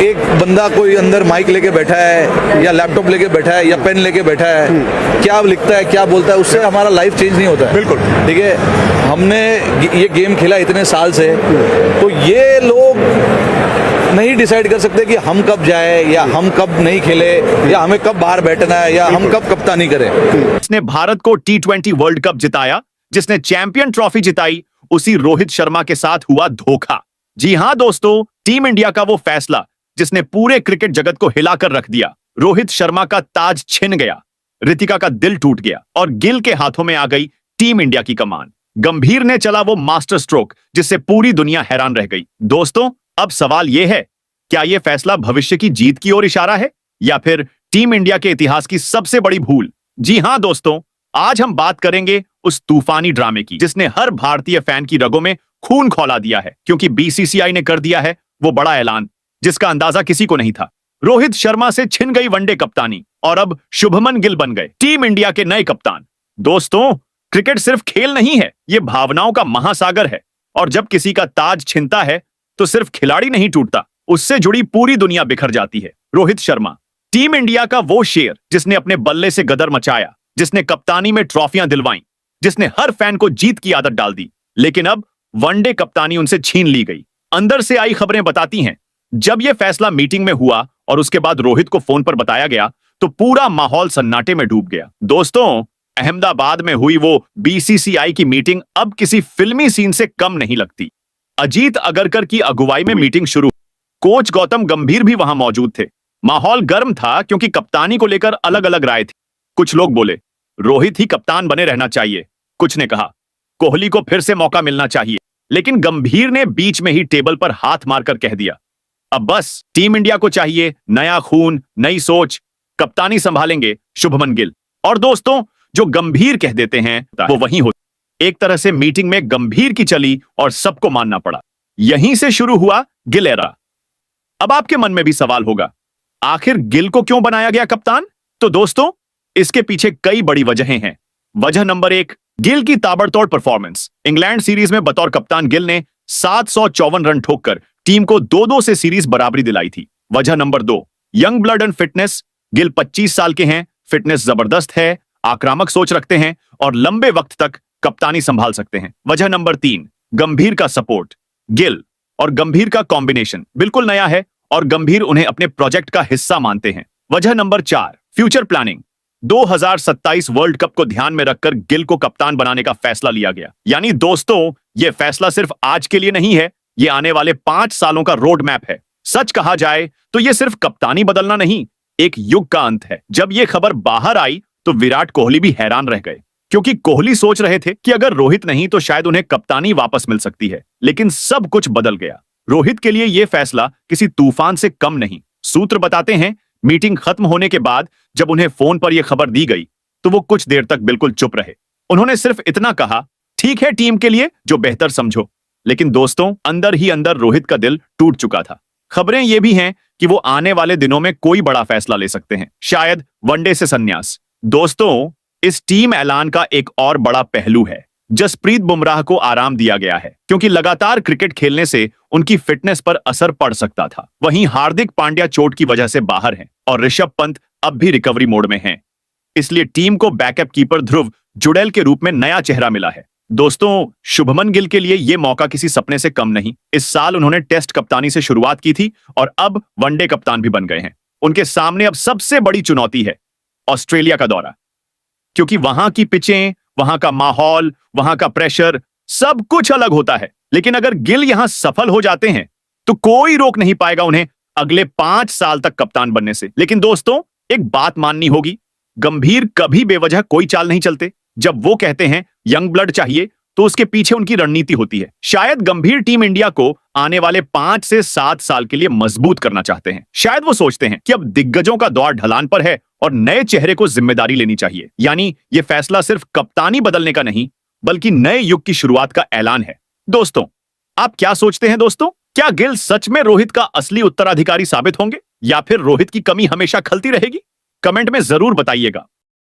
एक बंदा कोई अंदर माइक लेके बैठा है या लैपटॉप लेके बैठा है या पेन लेके बैठा है, क्या लिखता है क्या बोलता है, उससे हमारा लाइफ चेंज नहीं होता है। बिल्कुल ठीक है, हमने ये गेम खेला इतने साल से, तो ये लोग नहीं डिसाइड कर सकते कि हम कब जाए या हम कब नहीं खेले या हमें कब बाहर बैठना है या हम कब कप्तानी करें। जिसने भारत को T20 वर्ल्ड कप जिताया, जिसने चैंपियन ट्रॉफी जिताई, उसी रोहित शर्मा के साथ हुआ धोखा। जी हां दोस्तों, टीम इंडिया का वो फैसला जिसने पूरे क्रिकेट जगत को हिलाकर रख दिया। रोहित शर्मा का ताज छिन गया, रितिका का दिल टूट गया और गिल के हाथों में आ गई टीम इंडिया की कमान। गंभीर ने चला वो मास्टर स्ट्रोक जिससे पूरी दुनिया हैरान रह गई। दोस्तों, अब सवाल यह है, क्या यह फैसला भविष्य की जीत की ओर इशारा है या फिर टीम इंडिया के इतिहास की सबसे बड़ी भूल? जी हां दोस्तों, आज हम बात करेंगे उस तूफानी ड्रामे की जिसने हर भारतीय फैन की रगों में खून खौला दिया है, क्योंकि बीसीसीआई ने कर दिया है वो बड़ा ऐलान जिसका अंदाजा किसी को नहीं था। रोहित शर्मा से छिन गई वनडे कप्तानी और अब शुभमन गिल बन गए टीम इंडिया के नए कप्तान। दोस्तों, क्रिकेट सिर्फ खेल नहीं है, ये भावनाओं का महासागर है और जब किसी का ताज छिनता है तो सिर्फ खिलाड़ी नहीं टूटता, उससे जुड़ी पूरी दुनिया बिखर जाती है। रोहित शर्मा टीम इंडिया का वो शेर जिसने अपने बल्ले से गदर मचाया, जिसने कप्तानी में ट्रॉफियां दिलवाई, जिसने हर फैन को जीत की आदत डाल दी, लेकिन अब वनडे कप्तानी उनसे छीन ली गई। अंदर से आई खबरें बताती हैं, जब यह फैसला मीटिंग में हुआ और उसके बाद रोहित को फोन पर बताया गया तो पूरा माहौल सन्नाटे में डूब गया। दोस्तों, अहमदाबाद में हुई वो बीसीसीआई की मीटिंग अब किसी फिल्मी सीन से कम नहीं लगती। अजीत अगरकर की अगुवाई में मीटिंग शुरू। कोच गौतम गंभीर भी वहां मौजूद थे। माहौल गर्म था क्योंकि कप्तानी को लेकर अलग अलग राय थी। कुछ लोग बोले रोहित ही कप्तान बने रहना चाहिए, कुछ ने कहा कोहली को फिर से मौका मिलना चाहिए, लेकिन गंभीर ने बीच में ही टेबल पर हाथ मारकर कह दिया, अब बस टीम इंडिया को चाहिए नया खून, नई सोच, कप्तानी संभालेंगे शुभमन गिल। और दोस्तों, जो गंभीर कह देते हैं वो वही होता। एक तरह से मीटिंग में गंभीर की चली और सबको मानना पड़ा। यहीं से शुरू हुआ गिल एरा। अब आपके मन में भी सवाल होगा, आखिर गिल को क्यों बनाया गया कप्तान? तो दोस्तों, इसके पीछे कई बड़ी वजहें हैं। वजह नंबर 1, गिल की ताबड़तोड़ परफॉर्मेंस। इंग्लैंड सीरीज में बतौर कप्तान गिल ने 754 रन ठोककर टीम को 2-2 से सीरीज बराबरी दिलाई थी। वजह number 2, young blood and fitness. Gill 25 साल के हैं, फिटनेस जबरदस्त है, आक्रामक सोच रखते हैं और लंबे वक्त तक कप्तानी संभाल सकते हैं। वजह नंबर 3, गंभीर का सपोर्ट। गिल और गंभीर का कॉम्बिनेशन बिल्कुल नया है और गंभीर उन्हें अपने प्रोजेक्ट का हिस्सा मानते हैं। वजह number 4, future planning. 2027 world cup को ध्यान में रखकर गिल को कप्तान बनाने का फैसला लिया गया। यानी दोस्तों, यह फैसला सिर्फ आज के लिए नहीं है, यह आने वाले 5 सालों का रोड मैप है। सच कहा जाए तो यह सिर्फ कप्तानी बदलना नहीं, एक युग का अंत है। जब यह खबर बाहर आई तो विराट कोहली भी हैरान रह गए, क्योंकि कोहली सोच रहे थे कि अगर रोहित नहीं तो शायद उन्हें कप्तानी वापस मिल सकती है, लेकिन सब कुछ बदल गया। रोहित के लिए यह फैसला किसी तूफान से कम नहीं। सूत्र बताते हैं, मीटिंग खत्म होने के बाद जब उन्हें फोन पर यह खबर दी गई तो वो कुछ देर तक बिल्कुल चुप रहे। उन्होंने सिर्फ इतना कहा, ठीक है टीम के लिए जो बेहतर समझो। लेकिन दोस्तों, अंदर ही अंदर रोहित का दिल टूट चुका था। खबरें यह भी हैं कि वो आने वाले दिनों में कोई बड़ा फैसला ले सकते हैं, शायद वनडे से संन्यास। दोस्तों, इस टीम ऐलान का एक और बड़ा पहलू है, जसप्रीत बुमराह को आराम दिया गया है, क्योंकि लगातार क्रिकेट खेलने से उनकी फिटनेस पर असर पड़ सकता था। वहीं हार्दिक पांड्या चोट की वजह से बाहर हैं और ऋषभ पंत अब भी रिकवरी मोड में हैं। इसलिए टीम को बैकअप कीपर ध्रुव जुड़ेल के रूप में नया चेहरा मिला है। दोस्तों, शुभमन गिल के लिए यह मौका किसी सपने से कम नहीं। इस साल उन्होंने टेस्ट कप्तानी से शुरुआत की थी और अब वनडे कप्तान भी बन गए हैं। उनके सामने अब सबसे बड़ी चुनौती है ऑस्ट्रेलिया का दौरा, क्योंकि वहां की पिचें, वहां का माहौल, वहां का प्रेशर, सब कुछ अलग होता है। लेकिन अगर गिल यहां सफल हो जाते हैं तो कोई रोक नहीं पाएगा उन्हें अगले 5 साल तक कप्तान बनने से। लेकिन दोस्तों, एक बात माननी होगी, गंभीर कभी बेवजह कोई चाल नहीं चलते। जब वो कहते हैं यंग ब्लड चाहिए तो उसके पीछे उनकी रणनीति होती है। शायद गंभीर टीम इंडिया को आने वाले 5 से 7 साल के लिए मजबूत करना चाहते हैं। शायद वो सोचते हैं कि अब दिग्गजों का दौर ढलान पर है और नए चेहरे को जिम्मेदारी लेनी चाहिए। यानी ये फैसला सिर्फ कप्तानी बदलने का नहीं, बल्कि नए युग की शुरुआत का ऐलान है। दोस्तों, आप क्या सोचते हैं? दोस्तों, क्या गिल सच में रोहित का असली उत्तराधिकारी साबित होंगे या फिर रोहित की कमी हमेशा खलती रहेगी? कमेंट में जरूर बताइएगा।